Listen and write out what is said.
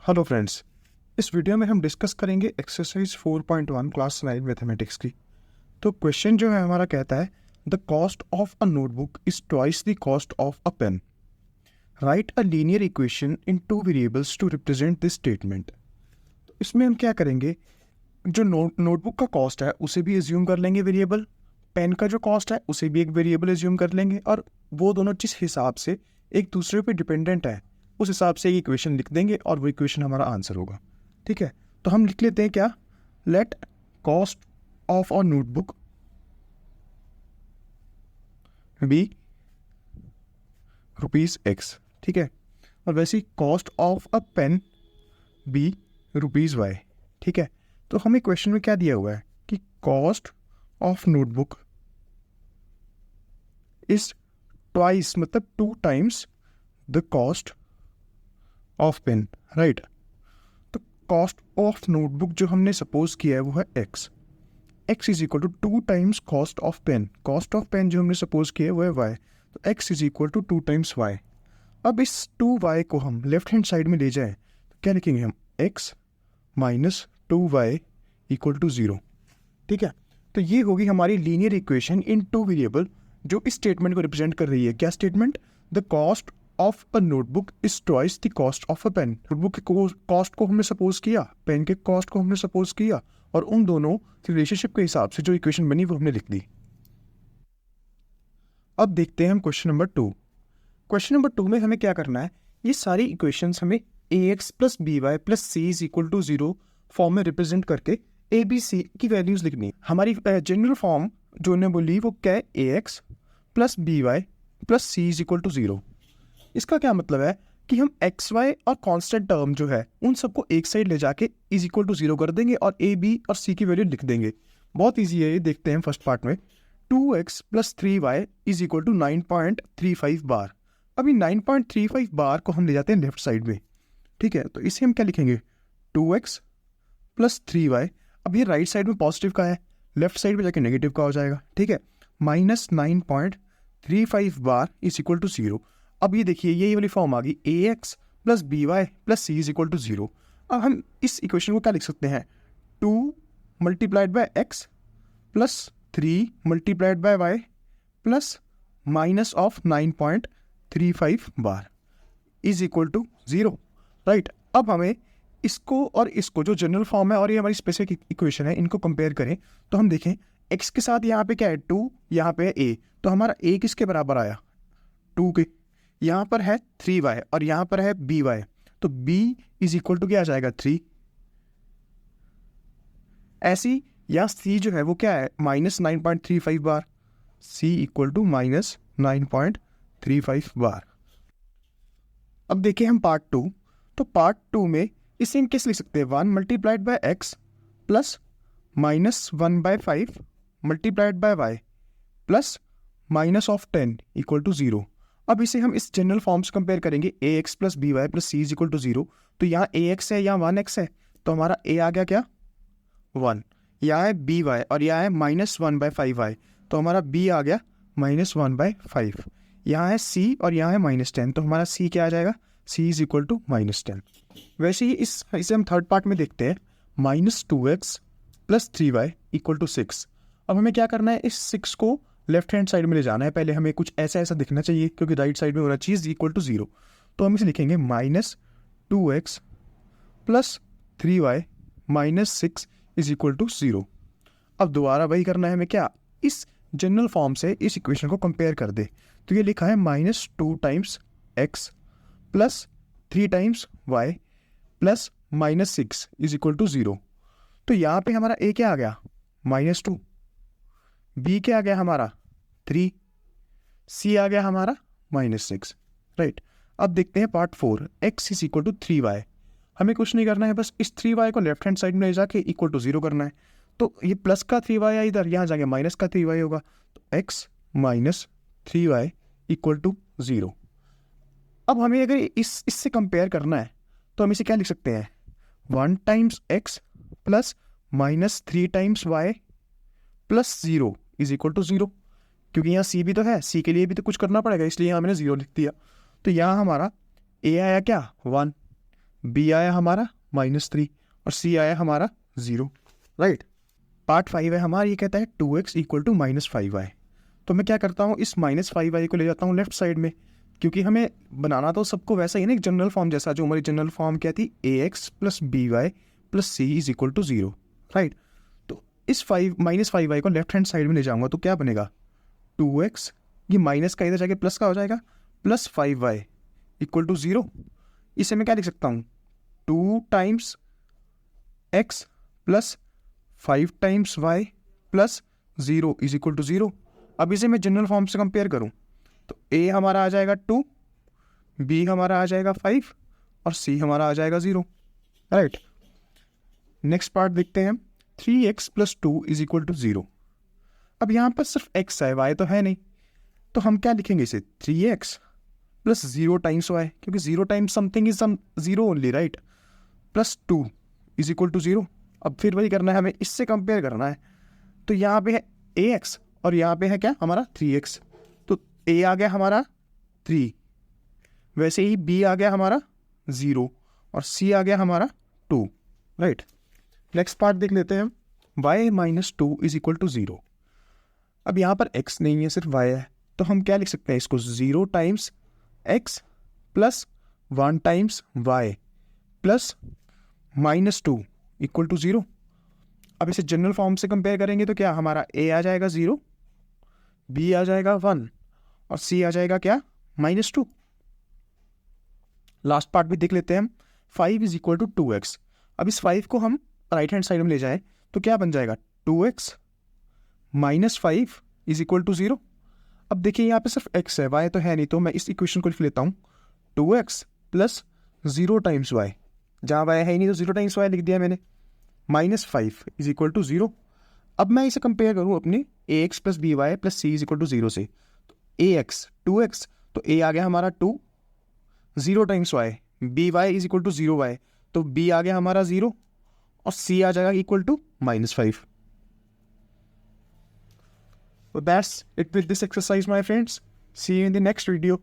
Hello friends, इस video में हम डिस्कस करेंगे एक्सरसाइज 4.1 क्लास 9 मैथमेटिक्स की। तो क्वेश्चन जो है हमारा कहता है the cost of a notebook is twice the cost of a pen. Write a linear equation in two variables to represent this statement. तो इसमें हम क्या करेंगे, जो नोटबुक का कॉस्ट है उसे भी एज्यूम कर लेंगे वेरिएबल, पेन का जो कॉस्ट है उसे भी एक वेरिएबल एज्यूम कर लेंगे, और वो दोनों जिस हिसाब से एक दूसरे पे डिपेंडेंट है उस हिसाब से एक इक्वेशन लिख देंगे और वो इक्वेशन हमारा आंसर होगा। ठीक है, तो हम लिख लेते हैं क्या, let cost of a notebook be ₹X। ठीक है, और वैसे ही cost of a pen be ₹Y। ठीक है, तो हमें क्वेश्चन में क्या दिया हुआ है कि cost of notebook is twice, मतलब 2 times the cost of pen. Right, तो कॉस्ट ऑफ नोटबुक जो हमने सपोज किया है वो है x is equal to 2 times cost of pen. Cost of pen जो हमने सपोज किया है वो है y, तो x is equal to 2 times y। अब इस 2y को हम लेफ्ट हैंड साइड में ले जाएं तो क्या लिखेंगे हम, x minus 2y equal to 0। ठीक है, तो ये होगी हमारी linear equation in two variable जो इस स्टेटमेंट को रिप्रेजेंट कर रही है। क्या statement, the cost of a notebook is twice the cost of a pen. Notebook के कॉस्ट को हमने सपोज किया, पेन के कॉस्ट को हमने सपोज किया, और उन दोनों की रिलेशनशिप के हिसाब से जो इक्वेशन बनी वो हमने लिख दी। अब देखते हैं हम क्वेश्चन नंबर 2। क्वेश्चन नंबर 2 में हमें क्या करना है, ये सारी इक्वेशंस हमें ax plus B Y plus C is equal to 0 form में रिप्रेजेंट करके ए बी सी की वैल्यूज लिखनी है। हमारी जनरल फॉर्म जो उन्होंने बोली वो क्या है, ax plus B Y plus C is equal to 0। इसका क्या मतलब है कि हम एक्स वाई और कांस्टेंट टर्म जो है उन सबको एक साइड ले जाके इज इक्वल टू 0 कर देंगे और ए बी और सी की वैल्यू लिख देंगे। बहुत ईजी है ये, देखते हैं फर्स्ट पार्ट में 2x plus 3y is equal to 9.35 bar. अभी 9.35 बार को हम ले जाते हैं लेफ्ट साइड में। ठीक है, तो इसे हम क्या लिखेंगे, 2x प्लस 3y। अब ये राइट साइड में पॉजिटिव का है, लेफ्ट साइड में जाके नेगेटिव का हो जाएगा। ठीक है, minus 9.35 bar is equal to 0। अब ये देखिए ये वाली फॉर्म आ गई, ax plus B Y plus C is equal to 0। अब हम इस इक्वेशन को क्या लिख सकते हैं, 2 multiplied by X plus 3 multiplied by Y plus minus of 9.35 bar is equal to 0। Right, अब हमें इसको और इसको जो जनरल फॉर्म है और ये हमारी स्पेसिफिक इक्वेशन है इनको कंपेयर करें तो हम देखें x के साथ यहाँ पे क्या है 2, यहाँ पे है a, तो हमारा a किसके बराबर आया, 2 के। यहाँ पर है 3y और यहाँ पर है by, तो b इज इक्वल टू क्या आ जाएगा 3। ऐसी यहाँ c जो है वो क्या है, minus 9.35 bar, c equal to minus 9.35 bar. अब देखिए हम पार्ट 2, तो पार्ट 2 में इसे हम कैसे लिख सकते हैं, 1 multiplied by X plus minus 1/5 multiplied by Y plus minus of 10 equal to 0। अब इसे हम इस जनरल फॉर्म से कंपेयर करेंगे, ax plus B Y plus C is equal to 0। तो यहाँ ax है, यहाँ 1x है, तो हमारा a आ गया क्या 1, यहाँ है बी वाई और यहाँ है माइनस 1/5y, तो हमारा b आ गया माइनस 1/5। यहाँ है c और यहाँ है माइनस 10, तो हमारा c क्या आ जाएगा, c is equal to minus 10। वैसे ही इसे हम थर्ड पार्ट में देखते हैं, minus 2x plus 3y equal to 6। अब हमें क्या करना है, इस 6 को लेफ्ट हैंड साइड में ले जाना है। पहले हमें कुछ ऐसा ऐसा दिखना चाहिए क्योंकि राइट साइड में हो रहा चीज़ इक्वल टू 0, तो हम इसे लिखेंगे minus 2x plus 3y minus 6 is equal to 0। अब दोबारा वही करना है हमें, क्या इस जनरल फॉर्म से इस इक्वेशन को कंपेयर कर दे। तो ये लिखा है minus 2 times x plus 3 times y plus minus 6 is equal to 0। तो यहाँ पे हमारा a क्या आ गया, माइनस 2, b क्या आ गया हमारा 3, c आ गया हमारा माइनस 6। राइट, अब देखते हैं part 4, x is equal to 3y। हमें कुछ नहीं करना है, बस इस 3y को लेफ्ट हैंड साइड में ले जाके इक्वल टू 0 करना है। तो ये प्लस का 3y है इधर, यहाँ जाके माइनस का 3y होगा, तो x minus 3y equal to 0। अब हमें अगर इससे कंपेयर करना है तो हम इसे क्या लिख सकते हैं, 1 times x plus minus 3 times y plus 0 is equal to 0। क्योंकि यहाँ c भी तो है, c के लिए भी तो कुछ करना पड़ेगा, इसलिए यहाँ मैंने 0 लिख दिया। तो यहाँ हमारा a आया क्या 1, बी आया हमारा -3 और सी आया हमारा 0, राइट। पार्ट 5 है हमारा, ये कहता है 2x इक्वल टू -5y। तो मैं क्या करता हूँ, इस -5y को ले जाता हूँ लेफ्ट साइड में, क्योंकि हमें बनाना तो सबको वैसा ही ना, एक जनरल फॉर्म जैसा, जो हमारी जनरल फॉर्म क्या थी, ax plus by plus c is equal to 0, right. तो इस -5y को लेफ्ट हैंड साइड में ले जाऊँगा तो क्या बनेगा, 2x, ये माइनस का इधर जाके प्लस का हो जाएगा, प्लस 5y इक्वल टू 0। इसे मैं क्या लिख सकता हूँ, 2 times x plus 5 times y plus 0 is equal to 0। अब इसे मैं जनरल फॉर्म से कंपेयर करूँ तो a हमारा आ जाएगा 2, b हमारा आ जाएगा 5 और c हमारा आ जाएगा 0, राइट। नेक्स्ट पार्ट देखते हैं हम, 3x plus 2 is equal to 0। अब यहाँ पर सिर्फ x है, y तो है नहीं, तो हम क्या लिखेंगे इसे, 3x प्लस 0 टाइम्स y, क्योंकि 0 times something is 0 only, right, plus 2 is equal to 0। अब फिर वही करना है, हमें इससे कंपेयर करना है। तो यहाँ पे है ax और यहाँ पे है क्या हमारा 3x, तो a आ गया हमारा 3, वैसे ही b आ गया हमारा 0 और c आ गया हमारा 2, राइट। नेक्स्ट पार्ट देख लेते हैं हम, y minus 2 is equal to 0। अब यहाँ पर x नहीं है, सिर्फ y है, तो हम क्या लिख सकते हैं इसको, 0 times x plus 1 times y plus -2 equal to 0। अब इसे जनरल फॉर्म से कंपेयर करेंगे तो क्या हमारा a आ जाएगा 0, b आ जाएगा 1 और c आ जाएगा क्या, -2। लास्ट पार्ट भी देख लेते हैं हम, 5 इज इक्वल टू 2x। अब इस 5 को हम राइट हैंड साइड में ले जाए तो क्या बन जाएगा, 2x minus 5 is equal to 0। अब देखिए यहाँ पे सिर्फ x है, y तो है नहीं, तो मैं इस इक्वेशन को लिख लेता हूँ, 2x प्लस 0 टाइम्स y, जहाँ y है ही नहीं तो 0 टाइम्स y लिख दिया मैंने, -5 इज इक्वल टू 0। अब मैं इसे कंपेयर करूँ अपने ax plus B Y plus C is equal to 0 से, तो ax 2x, तो a आ गया हमारा 2, 0 times y, B Y is equal to 0y, तो b आ गया हमारा 0 और c आ जाएगा equal to -5। So that's it with this exercise, my friends. See you in the next video.